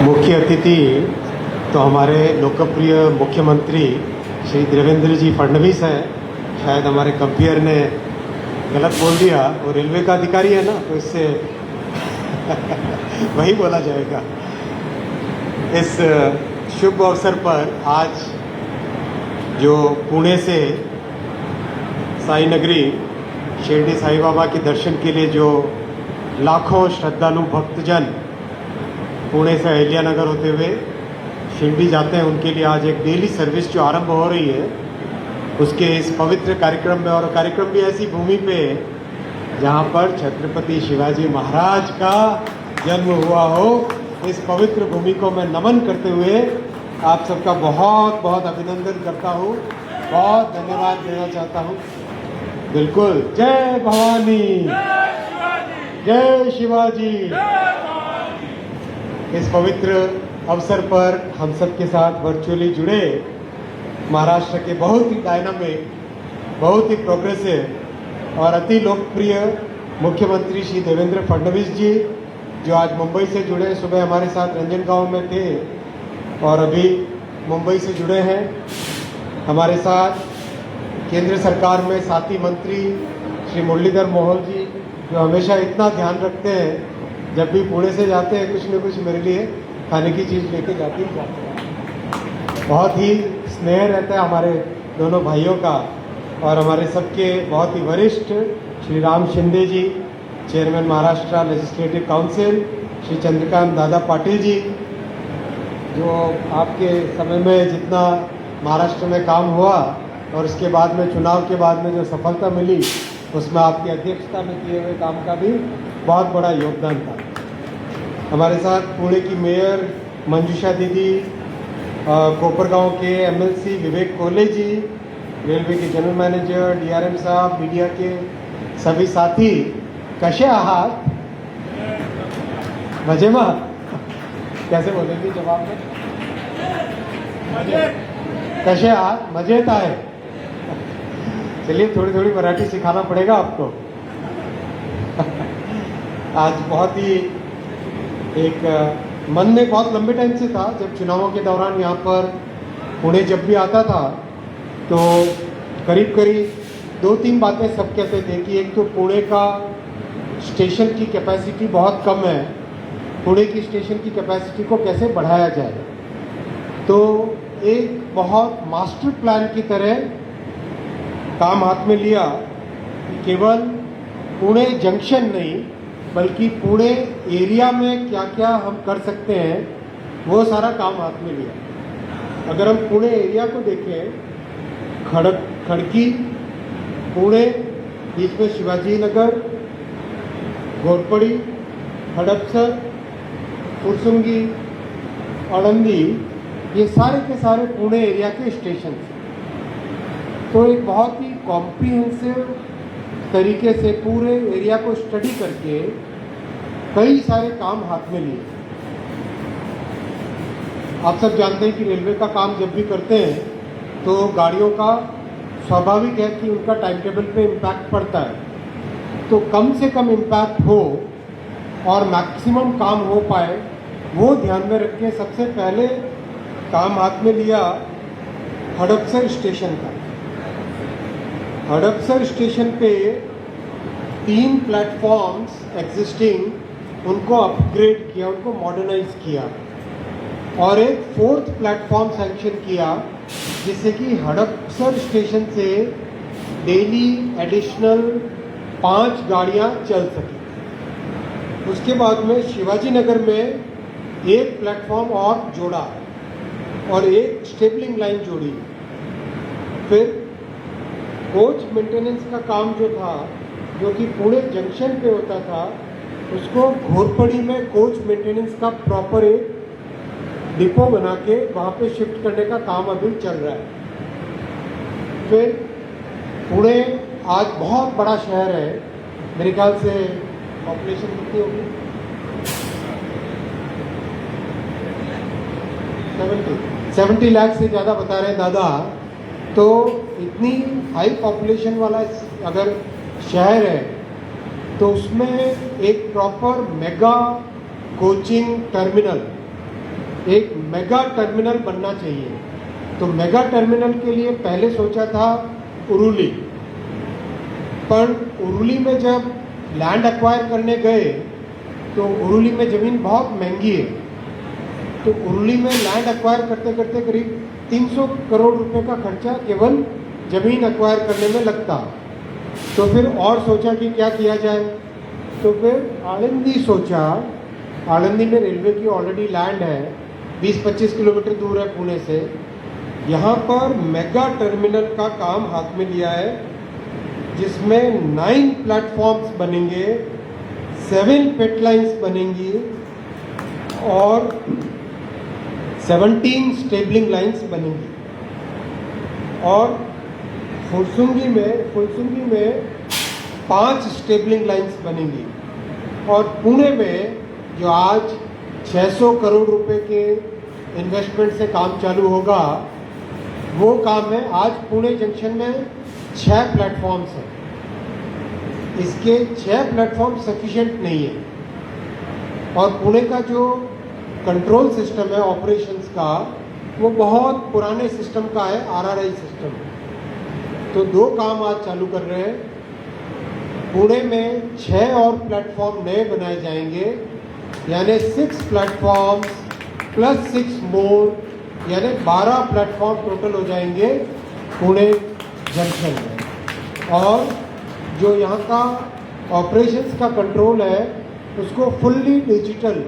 मुख्य अतिथि तो हमारे लोकप्रिय मुख्यमंत्री श्री देवेंद्र जी फडणवीस हैं। शायद हमारे कंपेयर ने गलत बोल दिया, वो रेलवे का अधिकारी है ना, तो इससे वही बोला जाएगा। इस शुभ अवसर पर आज जो पुणे से साई नगरी शिरडी साई बाबा के दर्शन के लिए जो लाखों श्रद्धालु भक्तजन पुणे से अहिल्यानगर होते हुए शिरडी जाते हैं, उनके लिए आज एक डेली सर्विस जो आरंभ हो रही है, उसके इस पवित्र कार्यक्रम में, और कार्यक्रम भी ऐसी भूमि पे जहाँ पर छत्रपति शिवाजी महाराज का जन्म हुआ हो, इस पवित्र भूमि को मैं नमन करते हुए आप सबका बहुत बहुत अभिनंदन करता हूँ, बहुत धन्यवाद देना चाहता हूँ। बिल्कुल, जय भवानी, जय शिवाजी। इस पवित्र अवसर पर हम सब के साथ वर्चुअली जुड़े महाराष्ट्र के बहुत ही डायनामिक, बहुत ही प्रोग्रेसिव और अति लोकप्रिय मुख्यमंत्री श्री देवेंद्र फडणवीस जी, जो आज मुंबई से जुड़े, सुबह हमारे साथ रंजनगांव में थे और अभी मुंबई से जुड़े हैं। हमारे साथ केंद्र सरकार में साथी मंत्री श्री मुरलीधर मोहोल जी, जो हमेशा इतना ध्यान रखते हैं, जब भी पुणे से जाते हैं कुछ न कुछ मेरे लिए खाने की चीज़ लेके जाते हैं। बहुत ही स्नेह रहता है हमारे दोनों भाइयों का। और हमारे सबके बहुत ही वरिष्ठ Shri Ram Shinde ji, chairman Maharashtra legislative council, Shri Chandrakant Dada Patil जी, जो आपके समय में जितना महाराष्ट्र में काम हुआ और उसके बाद में चुनाव के बाद में जो सफलता मिली, उसमें आपकी अध्यक्षता में किए हुए काम का भी बहुत बड़ा योगदान था। हमारे साथ पुणे की मेयर मंजूषा दीदी, कोपरगांव के एमएलसी विवेक कोहले जी, रेलवे के जनरल मैनेजर, डीआरएम साहब, मीडिया के सभी साथी, कसे आहात? मजेदार? कैसे बोलेंगे जवाब में? कसे आहात? मजेत आहे? चलिए थोड़ी थोड़ी मराठी सिखाना पड़ेगा आपको। आज बहुत ही एक मन में बहुत लंबे टाइम से था, जब चुनावों के दौरान यहाँ पर पुणे जब भी आता था तो करीब करीब 2-3 बातें सब कहते थे कि एक तो पुणे का स्टेशन की कैपेसिटी बहुत कम है, पुणे की स्टेशन की कैपेसिटी को कैसे बढ़ाया जाए। तो एक बहुत मास्टर प्लान की तरह काम हाथ में लिया, केवल पुणे जंक्शन नहीं बल्कि पुणे एरिया में क्या क्या हम कर सकते हैं, वो सारा काम हाथ में लिया। अगर हम पुणे एरिया को देखें, खड़की, पुणे, बीच में शिवाजी नगर, घोरपड़ी, हडपसर, फुरसुंगी, आळंदी, ये सारे के सारे पुणे एरिया के स्टेशन हैं। तो एक बहुत ही कॉम्प्रिहेंसिव तरीके से पूरे एरिया को स्टडी करके कई सारे काम हाथ में लिए। आप सब जानते हैं कि रेलवे का काम जब भी करते हैं तो गाड़ियों का स्वाभाविक है कि उनका टाइम टेबल पे इम्पैक्ट पड़ता है। तो कम से कम इम्पैक्ट हो और मैक्सिमम काम हो पाए, वो ध्यान में रख के सबसे पहले काम हाथ में लिया हडपसर स्टेशन का। हडपसर स्टेशन पे 3 प्लेटफॉर्म्स एग्जिस्टिंग, उनको अपग्रेड किया, उनको मॉडर्नाइज किया और एक 4th प्लेटफॉर्म सैंक्शन किया, जिससे कि हडपसर स्टेशन से डेली एडिशनल 5 गाड़ियां चल सकें। उसके बाद में शिवाजी नगर में 1 प्लेटफॉर्म और जोड़ा और 1 स्टेबलिंग लाइन जोड़ी। फिर कोच मेंटेनेंस का काम जो था, जो कि पुणे जंक्शन पे होता था, उसको घोरपड़ी में कोच मेंटेनेंस का प्रॉपर एक डिपो बना के वहाँ पे शिफ्ट करने का काम अभी चल रहा है। फिर पुणे आज बहुत बड़ा शहर है, मेरे ख्याल से पॉपुलेशन कितनी होगी? 70 लाख से ज़्यादा बता रहे हैं दादा। तो इतनी हाई पॉपुलेशन वाला अगर शहर है तो उसमें एक प्रॉपर मेगा कोचिंग टर्मिनल एक मेगा टर्मिनल बनना चाहिए। तो मेगा टर्मिनल के लिए पहले सोचा था उरुली, पर उरुली में जब लैंड एक्वायर करने गए तो उरुली में ज़मीन बहुत महंगी है। तो उरुली में लैंड एक्वायर करते करते करीब 300 करोड़ रुपए का खर्चा केवल ज़मीन एक्वायर करने में लगता। तो फिर और सोचा कि क्या किया जाए, तो फिर आलंदी सोचा। आलंदी में रेलवे की ऑलरेडी लैंड है, 20-25 किलोमीटर दूर है पुणे से। यहाँ पर मेगा टर्मिनल का काम हाथ में लिया है, जिसमें 9 प्लेटफॉर्म्स बनेंगे, 7 पेटलाइंस बनेंगी और 17 स्टेबलिंग लाइंस बनेंगी। और फुलसुंगी में 5 स्टेबलिंग लाइंस बनेंगी। और पुणे में जो आज 600 करोड़ रुपए के इन्वेस्टमेंट से काम चालू होगा, वो काम है आज पुणे जंक्शन में 6 प्लेटफॉर्म्स हैं। इसके 6 प्लेटफॉर्म सफिशिएंट नहीं है। और पुणे का जो कंट्रोल सिस्टम है ऑपरेशंस का, वो बहुत पुराने सिस्टम का है, RRI सिस्टम। तो 2 काम आज चालू कर रहे हैं। पुणे में 6 और प्लेटफॉर्म नए बनाए जाएंगे, यानी 6 प्लेटफॉर्म्स प्लस 6 मोर, यानी 12 प्लेटफॉर्म टोटल हो जाएंगे पुणे जंक्शन में। और जो यहाँ का ऑपरेशंस का कंट्रोल है, उसको fully digital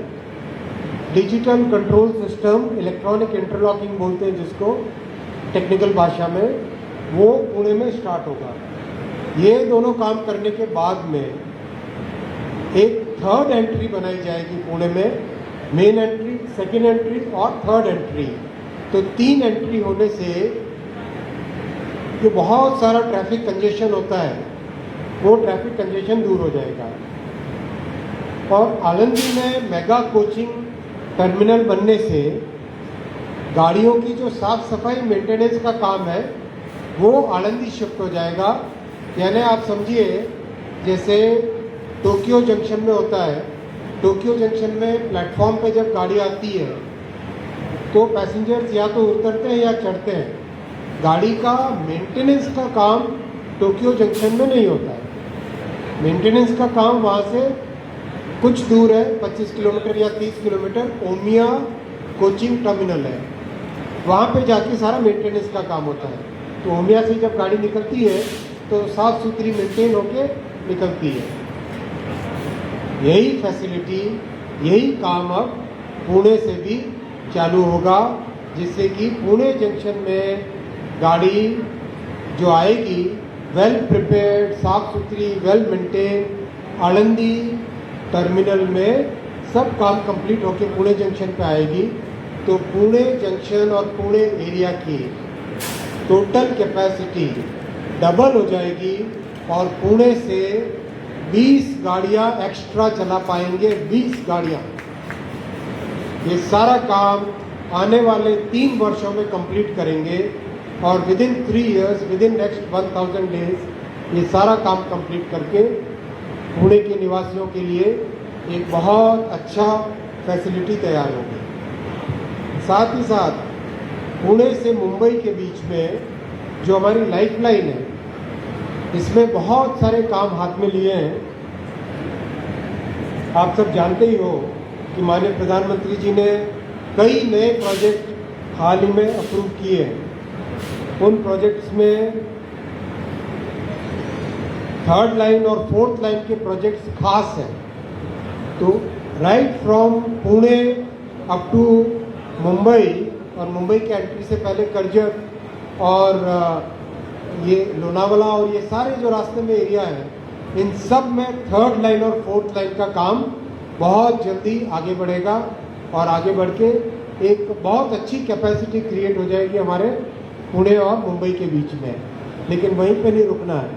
control system, electronic interlocking बोलते हैं जिसको टेक्निकल भाषा में, वो पुणे में स्टार्ट होगा। ये दोनों काम करने के बाद में एक 3rd एंट्री बनाई जाएगी पुणे में, मेन एंट्री, सेकेंड एंट्री और 3rd एंट्री। तो 3 एंट्री होने से जो बहुत सारा ट्रैफिक कंजेशन होता है, वो ट्रैफिक कंजेशन दूर हो जाएगा। और आलंदी में मेगा कोचिंग टर्मिनल बनने से गाड़ियों की जो साफ सफाई मेंटेनेंस का काम है, वो आलंदी शिफ्ट हो जाएगा। यानी आप समझिए, जैसे टोक्यो जंक्शन में होता है, टोक्यो जंक्शन में प्लेटफॉर्म पे जब गाड़ी आती है तो पैसेंजर्स या तो उतरते हैं या चढ़ते हैं। गाड़ी का मेंटेनेंस का काम टोक्यो जंक्शन में नहीं होता है। मेंटेनेंस का काम वहाँ से कुछ दूर है, 25 किलोमीटर या 30 किलोमीटर, ओमिया कोचिंग टर्मिनल है, वहाँ पे जाके सारा मेंटेनेंस का काम होता है। तो ओमिया से जब गाड़ी निकलती है तो साफ़ सुथरी मेंटेन होके निकलती है। यही फैसिलिटी, यही काम अब पुणे से भी चालू होगा, जिससे कि पुणे जंक्शन में गाड़ी जो आएगी वेल प्रिपेयर्ड, साफ़ सुथरी, वेल मेंटेन, आलंदी टर्मिनल में सब काम कंप्लीट होकर पुणे जंक्शन पे आएगी। तो पुणे जंक्शन और पुणे एरिया की टोटल कैपेसिटी डबल हो जाएगी और पुणे से 20 गाड़ियाँ एक्स्ट्रा चला पाएंगे, 20 गाड़ियाँ। ये सारा काम आने वाले 3 वर्षों में कंप्लीट करेंगे और within 3 years, within next 1000 days ये सारा काम कंप्लीट करके पुणे के निवासियों के लिए एक बहुत अच्छा फैसिलिटी तैयार होगी। साथ ही साथ पुणे से मुंबई के बीच में जो हमारी लाइफलाइन है, इसमें बहुत सारे काम हाथ में लिए हैं। आप सब जानते ही हो कि माननीय प्रधानमंत्री जी ने कई नए प्रोजेक्ट हाल ही में अप्रूव किए हैं। उन प्रोजेक्ट्स में 3rd लाइन और 4th लाइन के प्रोजेक्ट्स खास हैं। तो right from Pune up to Mumbai, और मुंबई के एंट्री से पहले कर्जत और ये लोनावाला और ये सारे जो रास्ते में एरिया है, इन सब में 3rd लाइन और 4th लाइन का काम बहुत जल्दी आगे बढ़ेगा और आगे बढ़ के एक बहुत अच्छी कैपेसिटी क्रिएट हो जाएगी हमारे पुणे और मुंबई के बीच में। लेकिन वहीं पे नहीं रुकना है।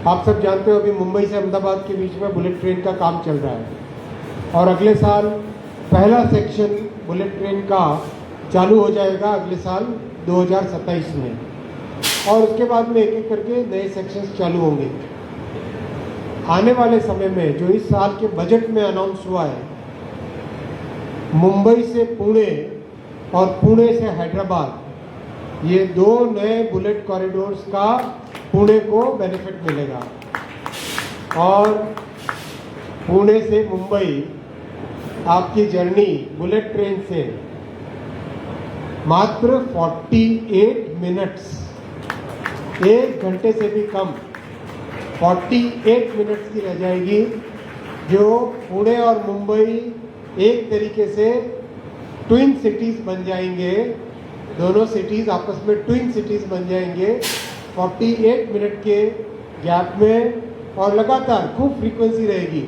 आप सब जानते हो अभी मुंबई से अहमदाबाद के बीच में बुलेट ट्रेन का काम चल रहा है और अगले साल पहला सेक्शन बुलेट ट्रेन का चालू हो जाएगा, अगले साल 2027 में। और उसके बाद में एक एक करके नए सेक्शंस चालू होंगे। आने वाले समय में जो इस साल के बजट में अनाउंस हुआ है, मुंबई से पुणे और पुणे से हैदराबाद, ये 2 नए बुलेट कॉरिडोर्स का पुणे को बेनिफिट मिलेगा। और पुणे से मुंबई आपकी जर्नी बुलेट ट्रेन से मात्र 48 मिनट्स, 1 घंटे से भी कम, 48 मिनट्स की रह जाएगी, जो पुणे और मुंबई एक तरीके से ट्विन सिटीज़ बन जाएंगे। दोनों सिटीज़ आपस में ट्विन सिटीज़ बन जाएंगे 48 मिनट के गैप में, और लगातार खूब फ्रीक्वेंसी रहेगी।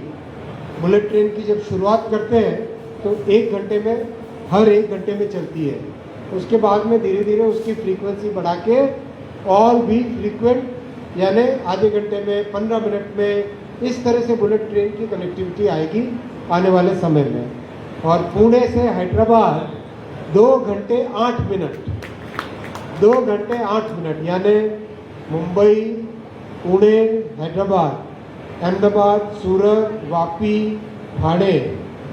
बुलेट ट्रेन की जब शुरुआत करते हैं तो 1 घंटे में, हर 1 घंटे में चलती है। उसके बाद में धीरे धीरे उसकी फ्रीक्वेंसी बढ़ा के और भी फ्रीक्वेंट, यानी आधे घंटे में, 15 मिनट में, इस तरह से बुलेट ट्रेन की कनेक्टिविटी आएगी आने वाले समय में। और पुणे से हैदराबाद 2 घंटे 8 मिनट, 2 घंटे 8 मिनट, यानी मुंबई, पुणे, हैदराबाद, अहमदाबाद, सूरत, वापी, ठाणे,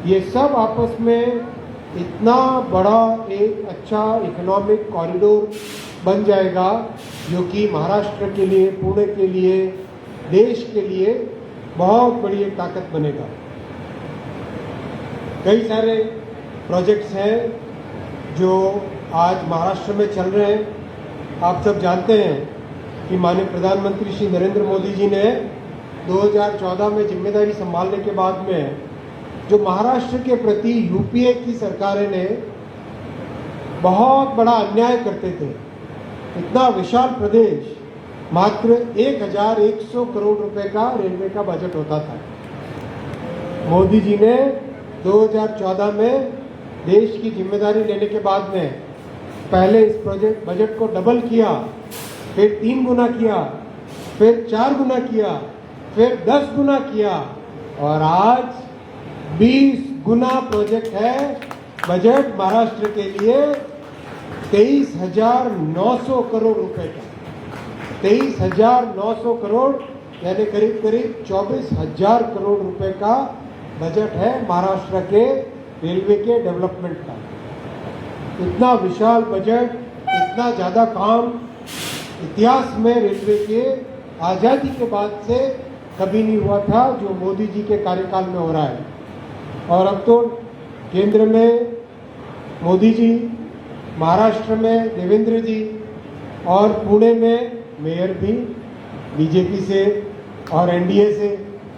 ये सब आपस में इतना बड़ा एक अच्छा इकोनॉमिक कॉरिडोर बन जाएगा, जो कि महाराष्ट्र के लिए, पुणे के लिए, देश के लिए बहुत बड़ी एक ताकत बनेगा। कई सारे प्रोजेक्ट्स हैं जो आज महाराष्ट्र में चल रहे हैं। आप सब जानते हैं कि माननीय प्रधानमंत्री श्री नरेंद्र मोदी जी ने 2014 में जिम्मेदारी संभालने के बाद में जो महाराष्ट्र के प्रति यूपीए की सरकारें ने बहुत बड़ा अन्याय करते थे। इतना विशाल प्रदेश, मात्र 1100 करोड़ रुपए का रेलवे का बजट होता था। मोदी जी ने 2014 में देश की जिम्मेदारी लेने के बाद में पहले इस बजट को डबल किया, फिर 3 गुना किया, फिर 4 गुना किया, फिर 10 गुना किया, और आज 20 गुना प्रोजेक्ट है बजट महाराष्ट्र के लिए 23,900 करोड़ रुपए का। 23,900 करोड़ यानी करीब करीब 24,000 करोड़ रुपए का बजट है महाराष्ट्र के रेलवे के डेवलपमेंट का। इतना विशाल बजट, इतना ज़्यादा काम इतिहास में रेलवे के आज़ादी के बाद से कभी नहीं हुआ था, जो मोदी जी के कार्यकाल में हो रहा है। और अब तो केंद्र में मोदी जी, महाराष्ट्र में देवेंद्र जी, और पुणे में मेयर भी बीजेपी से और एनडीए से।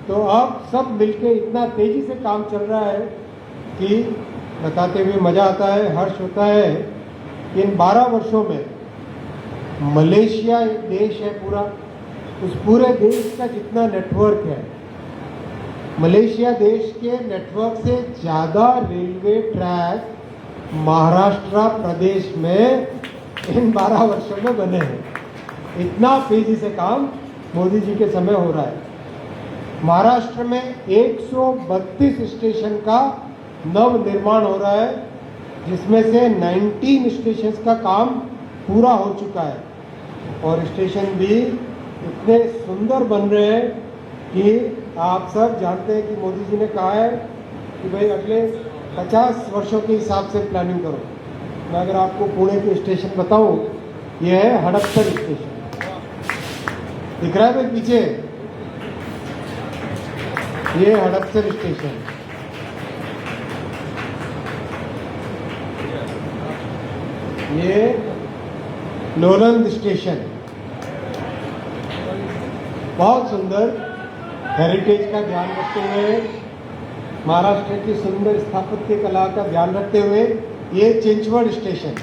तो अब सब मिलके इतना तेज़ी से काम चल रहा है कि बताते हुए मज़ा आता है, हर्ष होता है। इन 12 वर्षों में मलेशिया एक देश है पूरा, उस पूरे देश का जितना नेटवर्क है, मलेशिया देश के नेटवर्क से ज़्यादा रेलवे ट्रैक महाराष्ट्र प्रदेश में इन 12 वर्षों में बने हैं। इतना तेजी से काम मोदी जी के समय हो रहा है। महाराष्ट्र में 132 स्टेशन का नव निर्माण हो रहा है, जिसमें से 19 स्टेशन का काम पूरा हो चुका है। और स्टेशन भी इतने सुंदर बन रहे हैं कि आप सब जानते हैं कि मोदी जी ने कहा है कि भाई अगले 50 वर्षों के हिसाब से प्लानिंग करो। मैं अगर आपको पुणे के स्टेशन बताऊं, ये है हड़पसर स्टेशन, दिख रहा है भाई पीछे, ये हड़पसर स्टेशन। ये लोलंद स्टेशन, बहुत सुंदर हेरिटेज का ध्यान रखते हुए, महाराष्ट्र की सुंदर स्थापत्य कला का ध्यान रखते हुए, ये चिंचवड स्टेशन।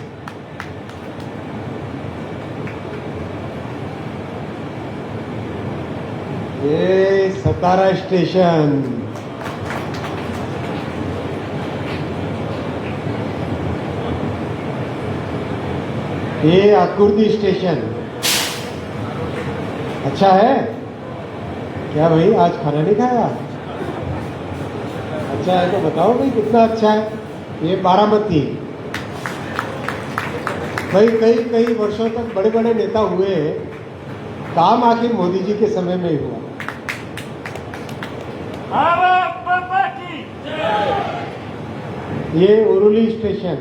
ये सतारा स्टेशन, ये आकुर्दी स्टेशन। अच्छा है क्या भाई, आज खाना नहीं खाया? अच्छा है तो बताओ भाई कितना अच्छा है। ये बारामती, भाई कई वर्षों तक बड़े बड़े नेता हुए, काम आखिर मोदी जी के समय में ही हुआ। ये उरुली स्टेशन,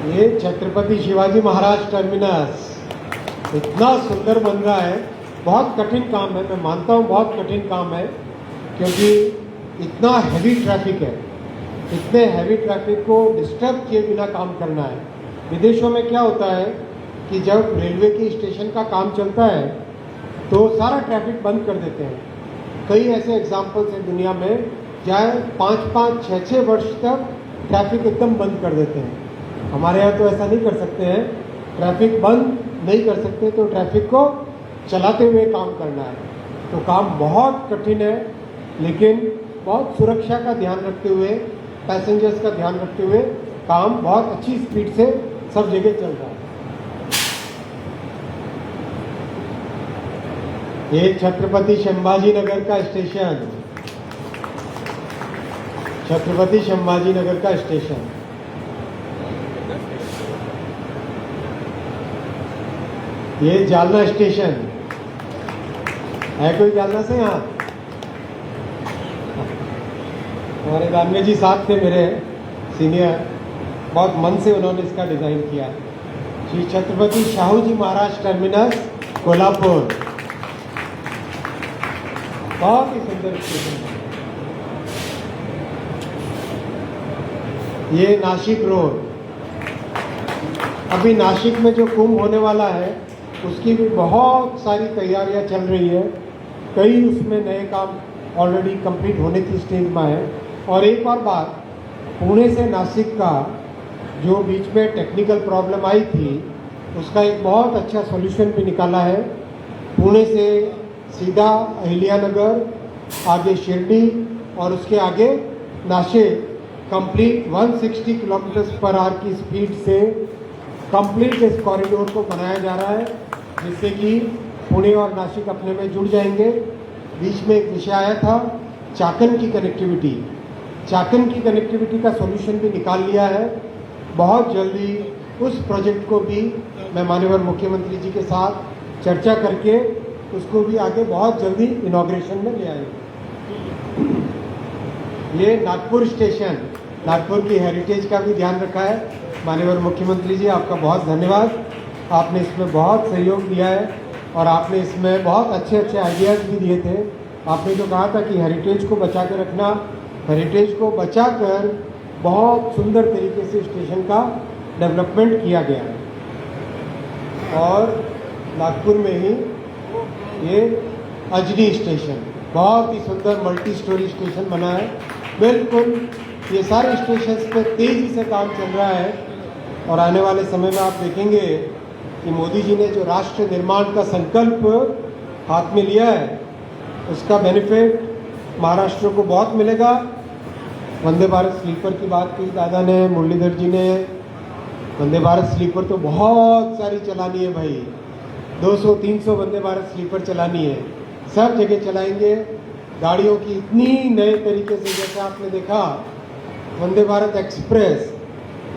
ये छत्रपति शिवाजी महाराज टर्मिनस। इतना सुंदर बन रहा है, बहुत कठिन काम है, मैं मानता हूँ बहुत कठिन काम है, क्योंकि इतना हैवी ट्रैफिक है। इतने हैवी ट्रैफिक को डिस्टर्ब किए बिना काम करना है। विदेशों में क्या होता है कि जब रेलवे की स्टेशन का काम चलता है तो सारा ट्रैफिक बंद कर देते हैं। कई ऐसे एग्जाम्पल्स हैं दुनिया में जहाँ 5-5, 6-6 वर्ष तक ट्रैफिक एकदम बंद कर देते हैं। हमारे यहाँ तो ऐसा नहीं कर सकते हैं, ट्रैफिक बंद नहीं कर सकते, तो ट्रैफिक को चलाते हुए काम करना है। तो काम बहुत कठिन है, लेकिन बहुत सुरक्षा का ध्यान रखते हुए, पैसेंजर्स का ध्यान रखते हुए काम बहुत अच्छी स्पीड से सब जगह चल रहा है। ये छत्रपति संभाजी नगर का स्टेशन, छत्रपति संभाजी नगर का स्टेशन। ये जालना स्टेशन है। कोई जालना से? यहाँ हमारे दानवे जी साथ थे, मेरे सीनियर, बहुत मन से उन्होंने इसका डिज़ाइन किया। श्री छत्रपति शाहू जी महाराज टर्मिनस, कोल्हापुर। बहुत ही सुंदर स्टेशन है। ये नासिक रोड, अभी नासिक में जो कुंभ होने वाला है उसकी भी बहुत सारी तैयारियां चल रही है। कई उसमें नए काम ऑलरेडी कंप्लीट होने की स्टेज में है। और एक और बात, पुणे से नासिक का जो बीच में टेक्निकल प्रॉब्लम आई थी, उसका एक बहुत अच्छा सॉल्यूशन भी निकाला है। पुणे से सीधा अहिल्यानगर, आगे शिरडी और उसके आगे नासिक कंप्लीट 160 km/h की स्पीड से कंप्लीट इस कॉरिडोर को बनाया जा रहा है, जिससे कि पुणे और नासिक अपने में जुड़ जाएंगे। बीच में एक विषय आया था चाकन की कनेक्टिविटी, चाकन की कनेक्टिविटी का सॉल्यूशन भी निकाल लिया है। बहुत जल्दी उस प्रोजेक्ट को भी मैं माननीय मुख्यमंत्री जी के साथ चर्चा करके उसको भी आगे बहुत जल्दी इनॉग्रेशन में ले आएंगे। ये नागपुर स्टेशन, नागपुर की हेरिटेज का भी ध्यान रखा है। माननीय मुख्यमंत्री जी, आपका बहुत धन्यवाद। आपने इसमें बहुत सहयोग दिया है और आपने इसमें बहुत अच्छे अच्छे आइडियाज़ भी दिए थे। आपने जो कहा था कि हेरिटेज को बचा के रखना, हेरिटेज को बचाकर बहुत सुंदर तरीके से स्टेशन का डेवलपमेंट किया गया है। और नागपुर में ही ये अजनी स्टेशन, बहुत ही सुंदर मल्टी स्टोरी स्टेशन बना है। बिल्कुल ये सारे स्टेशंस पे तेज़ी से काम चल रहा है और आने वाले समय में आप देखेंगे कि मोदी जी ने जो राष्ट्र निर्माण का संकल्प हाथ में लिया है, उसका बेनिफिट महाराष्ट्र को बहुत मिलेगा। वंदे भारत स्लीपर की बात की दादा ने, मुरलीधर जी ने। वंदे भारत स्लीपर तो बहुत सारी चलानी है भाई, 200-300 वंदे भारत स्लीपर चलानी है, सब जगह चलाएंगे। गाड़ियों की इतनी नए तरीके से, जैसे आपने देखा वंदे भारत एक्सप्रेस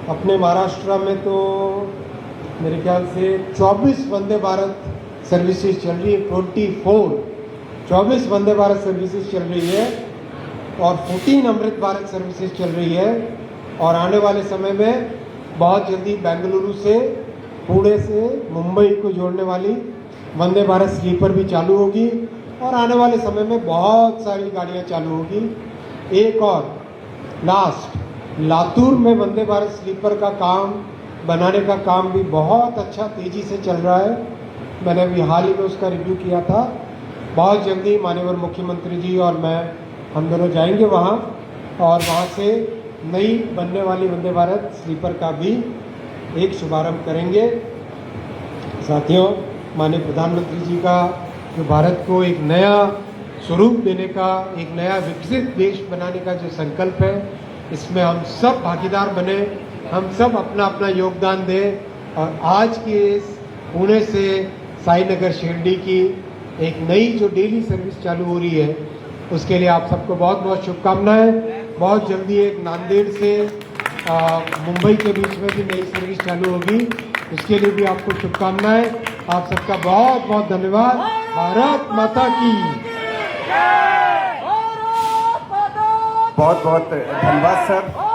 अपने महाराष्ट्र में तो मेरे ख्याल से 24 वंदे भारत सर्विसेज चल रही है। 24 वंदे भारत सर्विसेज चल रही है और 14 अमृत भारत सर्विसेज चल रही है। और आने वाले समय में बहुत जल्दी बेंगलुरु से, पुणे से मुंबई को जोड़ने वाली वंदे भारत स्लीपर भी चालू होगी और आने वाले समय में बहुत सारी गाड़ियां चालू होगी। एक और लास्ट, लातूर में वंदे भारत स्लीपर का काम बनाने का काम भी बहुत अच्छा तेज़ी से चल रहा है। मैंने अभी हाल ही में उसका रिव्यू किया था। बहुत जल्दी माननीय मुख्यमंत्री जी और मैं, हम दोनों जाएंगे वहाँ और वहाँ से नई बनने वाली वंदे भारत स्लीपर का भी एक शुभारंभ करेंगे। साथियों, माननीय प्रधानमंत्री जी का जो भारत को एक नया स्वरूप देने का, एक नया विकसित देश बनाने का जो संकल्प है, इसमें हम सब भागीदार बने, हम सब अपना अपना योगदान दें और आज की इस पुणे से साईनगर शिरडी की एक नई जो डेली सर्विस चालू हो रही है, उसके लिए आप सबको बहुत बहुत शुभकामनाएं। बहुत जल्दी एक नांदेड़ से मुंबई के बीच में भी नई सर्विस चालू होगी, उसके लिए भी आपको शुभकामनाएं। आप सबका बहुत बहुत धन्यवाद। भारत माता की बहुत बहुत धन्यवाद सर।